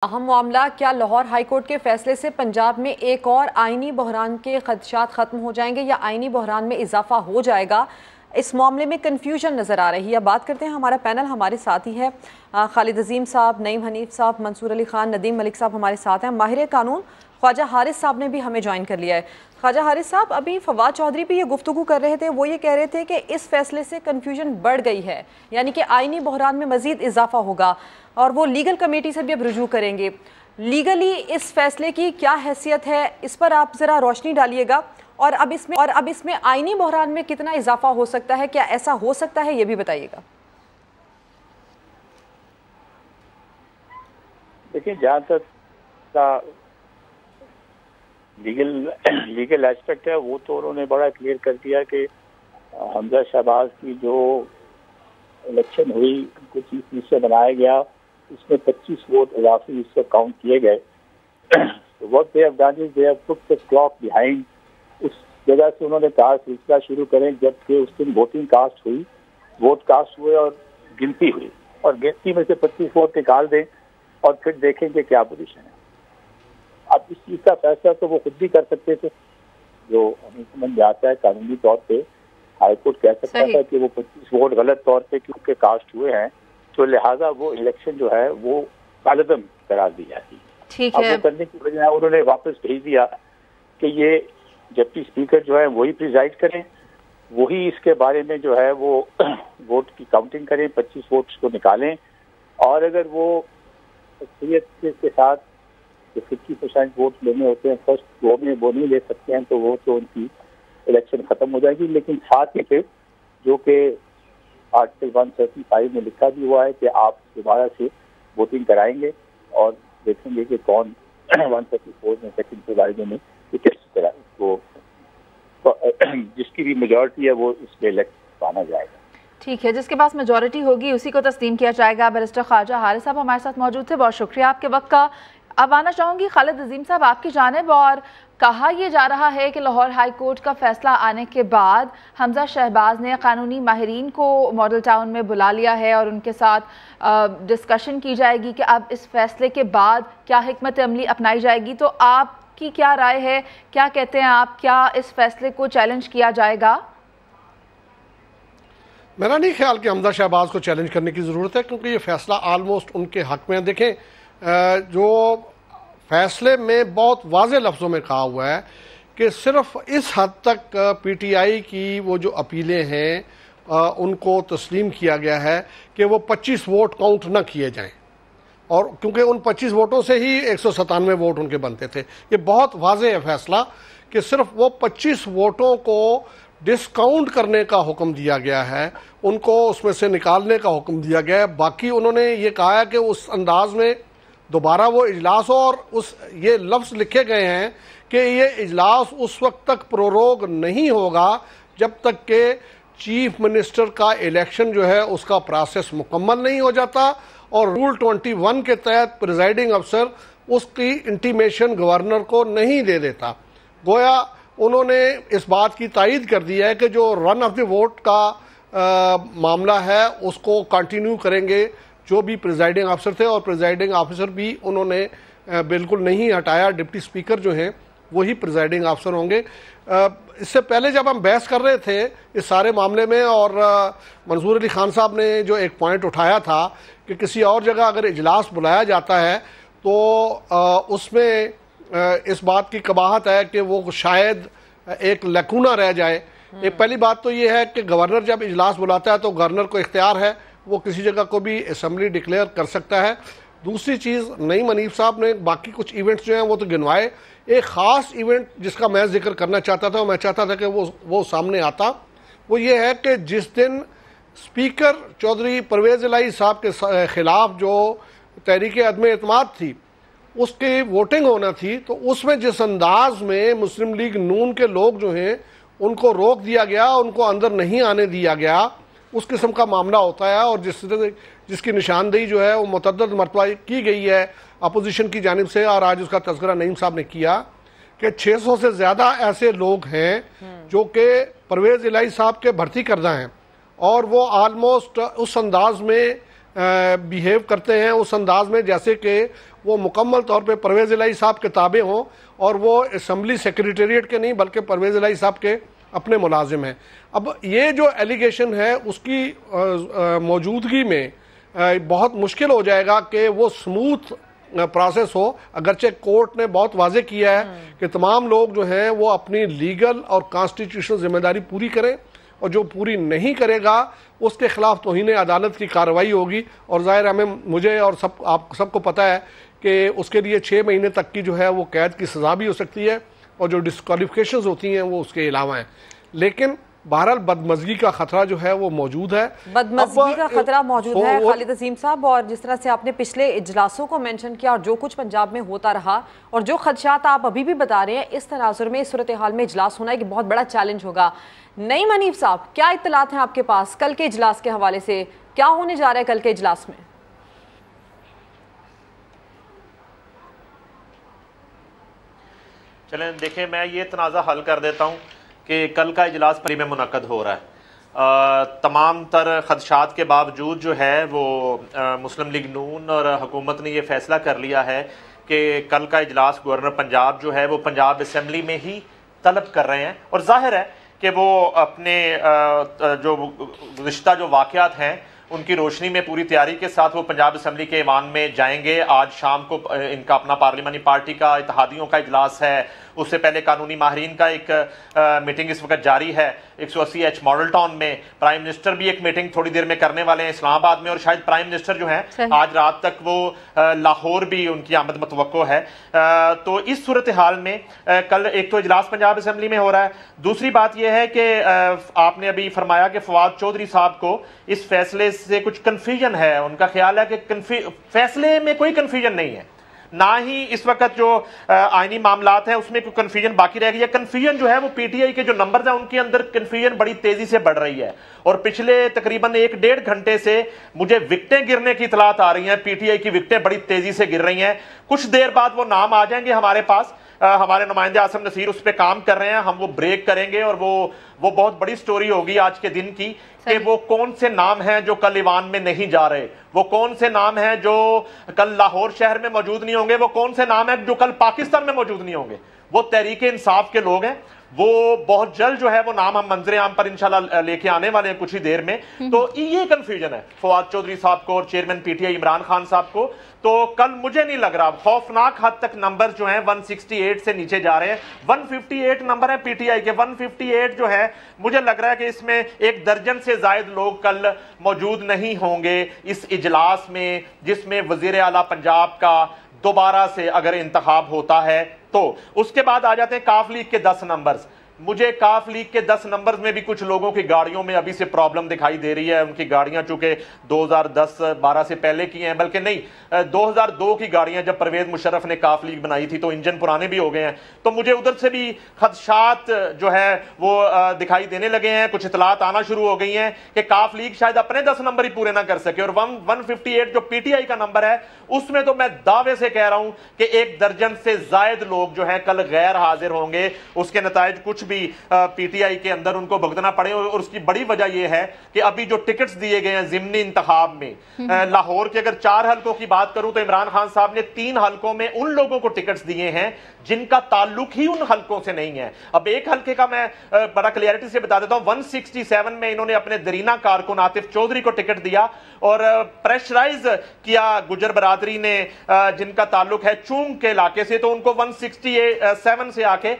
اہم معاملہ، کیا لاہور ہائی کورٹ کے فیصلے سے پنجاب میں ایک اور آئینی بحران کے خدشات ختم ہو جائیں گے یا آئینی بحران میں اضافہ ہو جائے گا؟ اس معاملے میں کنفیوژن نظر آ رہی ہے۔ بات کرتے ہیں، ہمارا پینل ہمارے ساتھ ہی ہے، خالد عظیم صاحب، نعیم حنیف صاحب، منصور علی خان، ندیم ملک صاحب ہمارے ساتھ ہیں۔ ماہر قانون خواجہ حارث صاحب نے بھی ہمیں جوائن کر لیا ہے۔ خواجہ حارث صاحب، ابھی فواد چودھری بھی یہ گفتگو کر رہے تھے، وہ یہ کہہ رہے تھے کہ اس فیصلے سے کنفیوژن بڑھ گئی ہے، یعنی کہ آئینی بحران میں مزید اضافہ ہوگا اور وہ لیگل کمیٹی سے بھی اب رجوع کریں گے۔ لیگلی اس فیصلے کی کیا حیثیت ہے، اس پر آپ ذرا روشنی ڈالیے گا، اور اب اس میں آئینی بحران میں کتنا اضافہ ہو سکتا ہے، کیا ایسا ہو سکتا ہے، یہ بھی بتائیے گا۔ دیکھیں، جہاں تک لیگل ایسپیکٹ ہے وہ تو انہوں نے بڑا کلیئر کر دیا کہ حمزہ شہباز کی جو الیکشن ہوئی، ان کو چیف منسٹر بنایا گیا، اس میں 25 ووٹ اضافی اس سے کاؤنٹ کیے گئے۔ what they have done is they have put the clock behind۔ اس جگہ سے انہوں نے کہا سلسلہ شروع کریں جبکہ اس دن ووٹنگ کاسٹ ہوئی، ووٹ کاسٹ ہوئے اور گنتی ہوئی، اور گنتی میں سے 25 ووٹ نکال دیں اور پھر دیکھیں کہ کیا پوزیشن ہے۔ اب اس چیز کا فیصلہ تو وہ خود بھی کر سکتے تھے، جو ہمیں سمجھ میں آتا ہے قانونی طور پہ ہائی کورٹ کہہ سکتا تھا کہ وہ 25 ووٹ غلط طور پہ کیونکہ کاسٹ ہوئے ہیں، تو لہٰذا وہ الیکشن جو ہے وہ کالعدم قرار دی جاتی ہے۔ اب وہ کرنے کی وجہ انہوں نے واپس بھیج دیا کہ یہ ڈپٹی اسپیکر جو ہے وہی پریزائڈ کریں، وہی اس کے بارے میں جو ہے وہ ووٹ کی کاؤنٹنگ کریں، 25 ووٹس کو نکالیں، اور اگر وہ اکثریت کے ساتھ جو 50% ووٹ لینے ہوتے ہیں فرسٹ وہ نہیں لے سکتے ہیں، تو وہ تو ان کی الیکشن ختم ہو جائے گی۔ لیکن ساتھ ہی پھر جو کہ آرٹیکل 135 میں لکھا بھی ہوا ہے کہ آپ دوبارہ سے ووٹنگ کرائیں گے اور دیکھیں گے کہ کون 134 میں سیکنڈ پرووائڈر میں کس طرح کو جس کی بھی میجورٹی ہے وہ اس پہ الیکٹ مانا جائے گا۔ ٹھیک ہے، جس کے پاس میجورٹی ہوگی اسی کو تسلیم کیا جائے گا۔ بیرسٹر خواجہ حارث صاحب ہمارے ساتھ موجود تھے، بہت شکریہ آپ کے وقت کا۔ اب آنا چاہوں گی خالد عظیم صاحب آپ کی جانب، اور کہا یہ جا رہا ہے کہ لاہور ہائی کورٹ کا فیصلہ آنے کے بعد حمزہ شہباز نے قانونی ماہرین کو ماڈل ٹاؤن میں بلا لیا ہے اور ان کے ساتھ ڈسکشن کی جائے گی کہ اب اس فیصلے کے بعد کیا حکمت عملی اپنائی جائے گی۔ تو آپ کی کیا رائے ہے، کیا کہتے ہیں آپ، کیا اس فیصلے کو چیلنج کیا جائے گا؟ میرا نہیں خیال کہ حمزہ شہباز کو چیلنج کرنے کی ضرورت ہے، کیونکہ یہ فیصلہ آلموسٹ ان کے حق میں۔ دیکھیں، جو فیصلے میں بہت واضح لفظوں میں کہا ہوا ہے کہ صرف اس حد تک پی ٹی آئی کی وہ جو اپیلیں ہیں ان کو تسلیم کیا گیا ہے کہ وہ 25 ووٹ کاؤنٹ نہ کیے جائیں، اور کیونکہ ان 25 ووٹوں سے ہی 197 ووٹ ان کے بنتے تھے۔ یہ بہت واضح ہے فیصلہ کہ صرف وہ 25 ووٹوں کو ڈسکاؤنٹ کرنے کا حکم دیا گیا ہے، ان کو اس میں سے نکالنے کا حکم دیا گیا ہے۔ باقی انہوں نے یہ کہا ہے کہ اس انداز میں دوبارہ وہ اجلاس ہو، اور یہ لفظ لکھے گئے ہیں کہ یہ اجلاس اس وقت تک پروروگ نہیں ہوگا جب تک کہ چیف منسٹر کا الیکشن جو ہے اس کا پروسیس مکمل نہیں ہو جاتا، اور رول 21 کے تحت پریزائڈنگ افسر اس کی انٹیمیشن گورنر کو نہیں دے دیتا۔ گویا انہوں نے اس بات کی تائید کر دی ہے کہ جو رن آف دی ووٹ کا معاملہ ہے اس کو کنٹینیو کریں گے جو بھی پریزائڈنگ افسر تھے، اور پریزائڈنگ آفیسر بھی انہوں نے بالکل نہیں ہٹایا، ڈپٹی اسپیکر جو ہیں وہی پریزائڈنگ افسر ہوں گے۔ اس سے پہلے جب ہم بحث کر رہے تھے اس سارے معاملے میں، اور منصور علی خان صاحب نے جو ایک پوائنٹ اٹھایا تھا کہ کسی اور جگہ اگر اجلاس بلایا جاتا ہے تو اس میں اس بات کی قباحت ہے کہ وہ شاید ایک لیکونہ رہ جائے۔ ایک پہلی بات تو یہ ہے کہ گورنر جب اجلاس بلاتا ہے تو گورنر کو اختیار ہے، وہ کسی جگہ کو بھی اسمبلی ڈکلیئر کر سکتا ہے۔ دوسری چیز، نعیم حنیف صاحب نے باقی کچھ ایونٹس جو ہیں وہ تو گنوائے، ایک خاص ایونٹ جس کا میں ذکر کرنا چاہتا تھا، میں چاہتا تھا کہ وہ سامنے آتا، وہ یہ ہے کہ جس دن اسپیکر چودھری پرویز الہی صاحب کے خلاف جو تحریک عدم اعتماد تھی اس کی ووٹنگ ہونا تھی، تو اس میں جس انداز میں مسلم لیگ نون کے لوگ جو ہیں ان کو روک دیا گیا، ان کو اندر نہیں آنے دیا گیا، اس قسم کا معاملہ ہوتا ہے، اور جس کی نشاندہی جو ہے وہ متعدد مرتبہ کی گئی ہے اپوزیشن کی جانب سے، اور آج اس کا تذکرہ نعیم صاحب نے کیا کہ 600 سے زیادہ ایسے لوگ ہیں جو کہ پرویز الہی صاحب کے بھرتی کردہ ہیں، اور وہ آلموسٹ اس انداز میں بیہیو کرتے ہیں اس انداز میں جیسے کہ وہ مکمل طور پہ پرویز الہی صاحب کے تابع ہوں اور وہ اسمبلی سیکریٹریٹ کے نہیں بلکہ پرویز الہی صاحب کے اپنے ملازم ہیں. اب یہ جو ایلیگیشن ہے اس کی موجودگی میں بہت مشکل ہو جائے گا کہ وہ سموتھ پروسیس ہو. اگرچہ کورٹ نے بہت واضح کیا ہے کہ تمام لوگ جو ہیں وہ اپنی لیگل اور کانسٹیٹیوشنل ذمہ داری پوری کریں اور جو پوری نہیں کرے گا اس کے خلاف توہین عدالت کی کارروائی ہوگی. اور ظاہر مجھے اور آپ سب کو پتہ ہے کہ اس کے لیے 6 مہینے تک کی جو ہے وہ قید کی سزا بھی ہو سکتی ہے اور جو ڈسکوالیفیکیشنز ہوتی ہیں وہ اس کے علاوہ ہیں. لیکن بہرحال بدمزگی کا خطرہ جو ہے وہ موجود ہے. بدمزگی کا خطرہ موجود ہے خالد عظیم صاحب. اور جس طرح سے آپ نے پچھلے اجلاسوں کو مینشن کیا اور جو کچھ پنجاب میں ہوتا رہا اور جو خدشات آپ ابھی بھی بتا رہے ہیں, اس تناظر میں اس صورتحال میں اجلاس ہونا ایک بہت بڑا چیلنج ہوگا. نعیم حنیف صاحب, کیا اطلاعات ہیں آپ کے پاس کل کے اجلاس کے حوالے سے؟ کیا ہونے جا رہا ہے کل کے اجلاس میں؟ چلیں دیکھیں, میں یہ تنازع حل کر دیتا ہوں کہ کل کا اجلاس پری میں منعقد ہو رہا ہے. تمام تر خدشات کے باوجود جو ہے وہ مسلم لیگ نون اور حکومت نے یہ فیصلہ کر لیا ہے کہ کل کا اجلاس گورنر پنجاب جو ہے وہ پنجاب اسمبلی میں ہی طلب کر رہے ہیں. اور ظاہر ہے کہ وہ اپنے جو گزشتہ جو واقعات ہیں ان کی روشنی میں پوری تیاری کے ساتھ وہ پنجاب اسمبلی کے ایوان میں جائیں گے. آج شام کو ان کا اپنا پارلیمانی پارٹی کا اتحادیوں کا اجلاس ہے. اس سے پہلے قانونی ماہرین کا ایک میٹنگ اس وقت جاری ہے 180H ماڈل ٹاؤن میں. پرائم منسٹر بھی ایک میٹنگ تھوڑی دیر میں کرنے والے ہیں اسلام آباد میں, اور شاید پرائم منسٹر جو ہیں آج رات تک وہ لاہور بھی ان کی آمد متوقع ہے. تو اس صورتحال میں کل ایک تو اجلاس پنجاب اسمبلی میں ہو رہا ہے. دوسری بات یہ ہے کہ آپ نے ابھی فرمایا کہ فواد چودھری صاحب کو اس فیصلے سے کچھ کنفیوژن ہے. ان کا خیال ہے کہ فیصلے میں کوئی کنفیوژن نہیں ہے, نہ ہی اس وقت جو آئینی معاملات ہیں اس میں کوئی کنفیوژن باقی رہ گئی ہے. کنفیوژن جو ہے وہ پی ٹی آئی کے جو نمبرز ہیں ان کے اندر کنفیوژن بڑی تیزی سے بڑھ رہی ہے. اور پچھلے تقریباً 1-1.5 گھنٹے سے مجھے وکٹیں گرنے کی اطلاعات آ رہی ہیں. پی ٹی آئی کی وکٹیں بڑی تیزی سے گر رہی ہیں. کچھ دیر بعد وہ نام آ جائیں گے ہمارے پاس. ہمارے نمائندے عاصم نصیر اس پہ کام کر رہے ہیں. ہم وہ بریک کریں گے اور وہ بہت بڑی سٹوری ہوگی آج کے دن کی کہ وہ کون سے نام ہیں جو کل ایوان میں نہیں جا رہے, وہ کون سے نام ہیں جو کل لاہور شہر میں موجود نہیں ہوں گے, وہ کون سے نام ہیں جو کل پاکستان میں موجود نہیں ہوں گے. وہ تحریک انصاف کے لوگ ہیں. وہ بہت جلد جو ہے وہ نام ہم منظر عام پر انشاءاللہ لے کے آنے والے ہیں کچھ ہی دیر میں. تو یہ کنفیوژن ہے فواد چودھری صاحب کو اور chairman P T I Imran Khan صاحب کو. تو کل مجھے نہیں لگ رہا, خوفناک حد تک نمبر جو ہیں 168 سے نیچے جا رہے ہیں. 158 نمبر ہے پی ٹی آئی کے. 158 جو ہے مجھے لگ رہا ہے کہ اس میں 1 درجن سے زائد لوگ کل موجود نہیں ہوں گے اس اجلاس میں, جس میں وزیر اعلیٰ پنجاب کا دوبارہ سے اگر انتخاب ہوتا ہے. تو اس کے بعد آ جاتے ہیں کاف لیگ کے 10 نمبرز. مجھے کاف لیگ کے 10 نمبرز میں بھی کچھ لوگوں کی گاڑیوں میں ابھی سے پرابلم دکھائی دے رہی ہے. ان کی گاڑیاں چونکہ 2010-12 سے پہلے کی ہیں, بلکہ نہیں 2002 کی گاڑیاں جب پرویز مشرف نے کاف لیگ بنائی تھی تو انجن پرانے بھی ہو گئے ہیں. تو مجھے ادھر سے بھی خدشات جو ہے وہ دکھائی دینے لگے ہیں. کچھ اطلاعات آنا شروع ہو گئی ہیں کہ کاف لیگ شاید اپنے 10 نمبر ہی پورے نہ کر سکے. اور 158 جو پی ٹی آئی کا نمبر ہے اس میں تو میں دعوے سے کہہ رہا ہوں کہ 1 درجن سے زائد لوگ جو ہیں کل غیر حاضر ہوں گے. اس کے نتائج کچھ بھی پی ٹی آئی کے اندر ان کو بھگتنا پڑے. اور اس کی بڑی وجہ یہ ہے کہ ابھی جو ٹکٹس دیے گئے ہیں ضمنی انتخاب میں, لاہور کے اگر 4 حلقوں کی بات کروں تو عمران خان صاحب نے 3 حلقوں میں ان لوگوں کو ٹکٹس دیے ہیں جن کا تعلق ہی ان حلقوں سے نہیں ہے. اب ایک حلقے کا میں بڑا کلیئرٹی سے بتا دیتا ہوں. 167 میں انہوں نے اپنے درینہ کارکن عاطف چودھری کو ٹکٹ دیا اور پریشرائز کیا گجر برادری نے جن کا تعلق ہے چونگ کے علاقے سے. تو ان کو 167 سے آ کے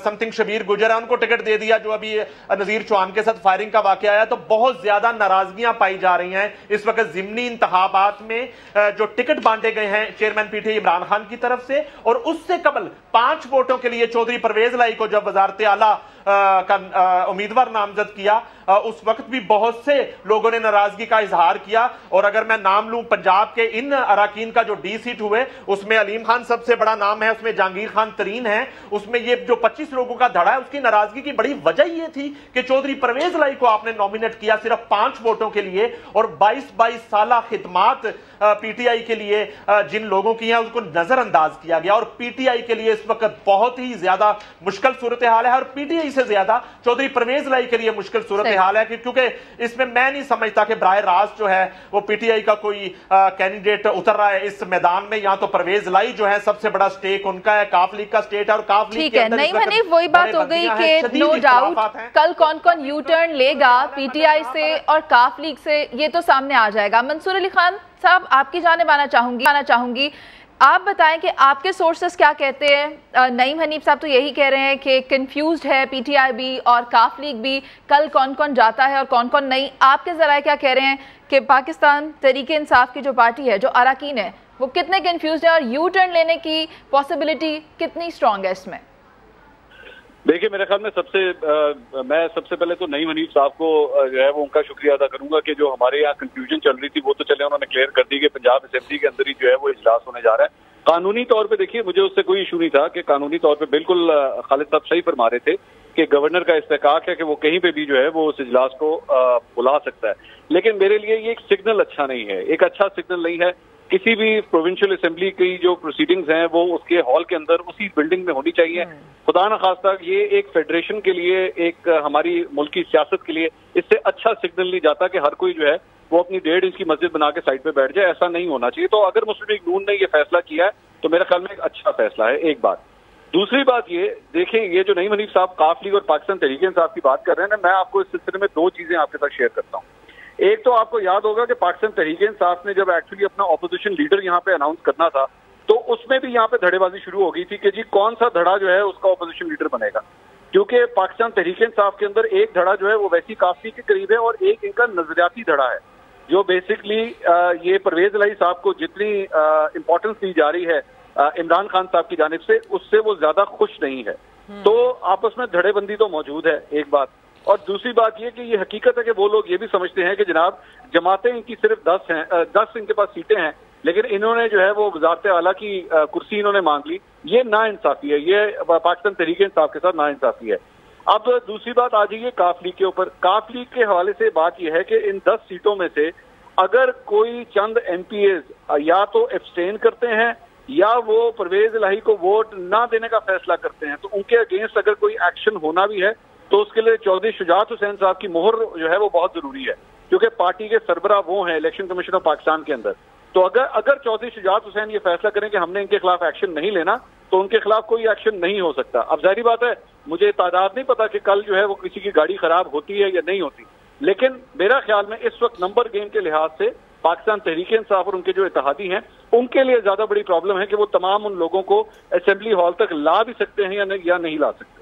سمتنگ شبیر گجر ہے ان کو ٹکٹ دے دیا, جو ابھی نذیر چوہان کے ساتھ فائرنگ کا واقعہ آیا. تو بہت زیادہ ناراضگیاں پائی جا رہی ہیں اس وقت ضمنی انتخابات میں جو ٹکٹ بانٹے گئے ہیں chairman P T I Imran Khan کی طرف سے. اور اس سے قبل 5 ووٹوں کے لیے چودھری پرویز الہی کو جب وزارت اعلیٰ کا امیدوار نامزد کیا اس وقت بھی بہت سے لوگوں نے ناراضگی کا اظہار کیا. اور اگر میں نام لوں پنجاب کے ان اراکین کا جو ڈی سیٹ ہوئے اس میں علیم خان سب سے بڑا نام ہے, اس میں جہانگیر خان ترین ہے, اس میں یہ جو 25 لوگوں کا دھڑا ہے. اس کی ناراضگی کی بڑی وجہ یہ تھی کہ چودھری پرویز الہی کو آپ نے نومینیٹ کیا صرف 5 ووٹوں کے لیے, اور 22 سالہ خدمات پی ٹی آئی کے لیے جن لوگوں کی ہیں اس کو نظر انداز کیا گیا. اور پی ٹی آئی کے لیے اس وقت بہت ہی زیادہ مشکل صورتحال ہے, اور پی ٹی آئی سے زیادہ چودھری پرویز الہی کے لیے مشکل صورتحال صورتحال ہے کیونکہ اس میں میں نہیں سمجھتا کہ براہ راست جو ہے وہ پی ٹی آئی کا کوئی کینڈیڈیٹ اتر رہا ہے اس میدان میں. یہاں تو پرویز لائی جو ہے سب سے بڑا سٹیک ان کا ہے, کاف لیگ کا سٹیٹ ہے, اور کاف لیگ کے اندر نعیم حنیف وہی بات ہو گئی کہ نو ڈاؤٹ کل کون کون یو ٹرن لے گا پی ٹی آئی سے اور کاف لیگ سے, یہ تو سامنے آ جائے گا. منصور علی خان صاحب آپ کی جانب آنا چاہوں گی, آپ بتائیں کہ آپ کے سورسز کیا کہتے ہیں. نعیم حنیف صاحب تو یہی کہہ رہے ہیں کہ کنفیوزڈ ہے پی ٹی آئی بھی اور کاف لیگ بھی, کل کون کون جاتا ہے اور کون کون نہیں. آپ کے ذرائع کیا کہہ رہے ہیں کہ پاکستان تحریک انصاف کی جو پارٹی ہے, جو اراکین ہے, وہ کتنے کنفیوزڈ ہیں اور یو ٹرن لینے کی پاسبلٹی کتنی اسٹرانگ ہے اس میں؟ دیکھیے میرے خیال میں میں سب سے پہلے تو نعیم حنیف صاحب کو جو ہے وہ ان کا شکریہ ادا کروں گا کہ جو ہمارے یہاں کنفیوژن چل رہی تھی وہ تو چلے انہوں نے کلیئر کر دی کہ پنجاب اسمبلی کے اندر ہی جو ہے وہ اجلاس ہونے جا رہا ہے. قانونی طور پہ دیکھیے مجھے اس سے کوئی ایشو نہیں تھا کہ قانونی طور پہ بالکل خالد صاحب صحیح فرما رہے تھے کہ گورنر کا استحقاق ہے کہ وہ کہیں پہ بھی جو ہے وہ اس اجلاس کو بلا سکتا ہے. لیکن میرے لیے یہ ایک سگنل اچھا نہیں ہے, ایک اچھا سگنل نہیں ہے. کسی بھی پروونشل اسمبلی کی جو پروسیڈنگز ہیں وہ اس کے ہال کے اندر اسی بلڈنگ میں ہونی چاہیے. خدا نخواستہ یہ ایک فیڈریشن کے لیے, ایک ہماری ملکی سیاست کے لیے اس سے اچھا سگنل نہیں جاتا کہ ہر کوئی جو ہے وہ اپنی 1.5 انچ کی مسجد بنا کے سائڈ پہ بیٹھ جائے. ایسا نہیں ہونا چاہیے. تو اگر مسلم لیگ نون نے یہ فیصلہ کیا ہے تو میرے خیال میں ایک اچھا فیصلہ ہے. ایک بات. دوسری بات یہ دیکھیں, یہ جو نعیم حنیف صاحب کاف لیگ اور پاکستان تحریک انصاف کی بات کر رہے ہیں نا, میں آپ کو اس سلسلے میں 2 چیزیں آپ کے ساتھ شیئر کرتا ہوں. ایک تو آپ کو یاد ہوگا کہ پاکستان تحریک انصاف نے جب ایکچولی اپنا اپوزیشن لیڈر یہاں پہ اناؤنس کرنا تھا تو اس میں بھی یہاں پہ دھڑے بازی شروع ہو گئی تھی کہ جی کون سا دھڑا جو ہے اس کا اپوزیشن لیڈر بنے گا, کیونکہ پاکستان تحریک انصاف کے اندر ایک دھڑا جو ہے وہ ویسی کافی کے قریب ہے اور ایک ان کا نظریاتی دھڑا ہے جو بیسکلی یہ پرویز الہی صاحب کو جتنی امپورٹنس دی جا رہی ہے عمران خان صاحب کی جانب سے اس سے وہ زیادہ خوش نہیں ہے. تو آپس میں دھڑے بندی تو موجود ہے, ایک بات. اور دوسری بات یہ کہ یہ حقیقت ہے کہ وہ لوگ یہ بھی سمجھتے ہیں کہ جناب جماعتیں ان کی صرف 10 ہیں, 10 ان کے پاس سیٹیں ہیں, لیکن انہوں نے جو ہے وہ وزارت اعلیٰ کی کرسی انہوں نے مانگ لی. یہ نا انصافی ہے, یہ پاکستان تحریک انصاف کے ساتھ نا انصافی ہے. اب دوسری بات آ جائیے کاف لیگ کے اوپر. کاف لیگ کے حوالے سے بات یہ ہے کہ ان 10 سیٹوں میں سے اگر کوئی چند ایم پی ایز یا تو ایبسٹین کرتے ہیں یا وہ پرویز الہی کو ووٹ نہ دینے کا فیصلہ کرتے ہیں تو ان کے اگینسٹ اگر کوئی ایکشن ہونا بھی ہے تو اس کے لیے چودھری شجاعت حسین صاحب کی مہر جو ہے وہ بہت ضروری ہے, کیونکہ پارٹی کے سربراہ وہ ہیں الیکشن کمیشن آف پاکستان کے اندر. تو اگر چودھری شجاعت حسین یہ فیصلہ کریں کہ ہم نے ان کے خلاف ایکشن نہیں لینا تو ان کے خلاف کوئی ایکشن نہیں ہو سکتا. اب ظاہری بات ہے مجھے تعداد نہیں پتا کہ کل جو ہے وہ کسی کی گاڑی خراب ہوتی ہے یا نہیں ہوتی, لیکن میرا خیال میں اس وقت نمبر گیم کے لحاظ سے پاکستان تحریک انصاف اور ان کے جو اتحادی ہیں ان کے لیے زیادہ بڑی پرابلم ہے کہ وہ تمام ان لوگوں کو اسمبلی ہال تک لا بھی سکتے ہیں یا نہیں لا سکتے.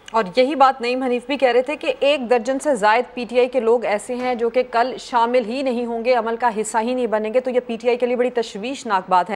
اور یہی بات نعیم حنیف بھی کہہ رہے تھے کہ 1 درجن سے زائد پی ٹی آئی کے لوگ ایسے ہیں جو کہ کل شامل ہی نہیں ہوں گے, عمل کا حصہ ہی نہیں بنیں گے. تو یہ پی ٹی آئی کے لیے بڑی تشویشناک بات ہے.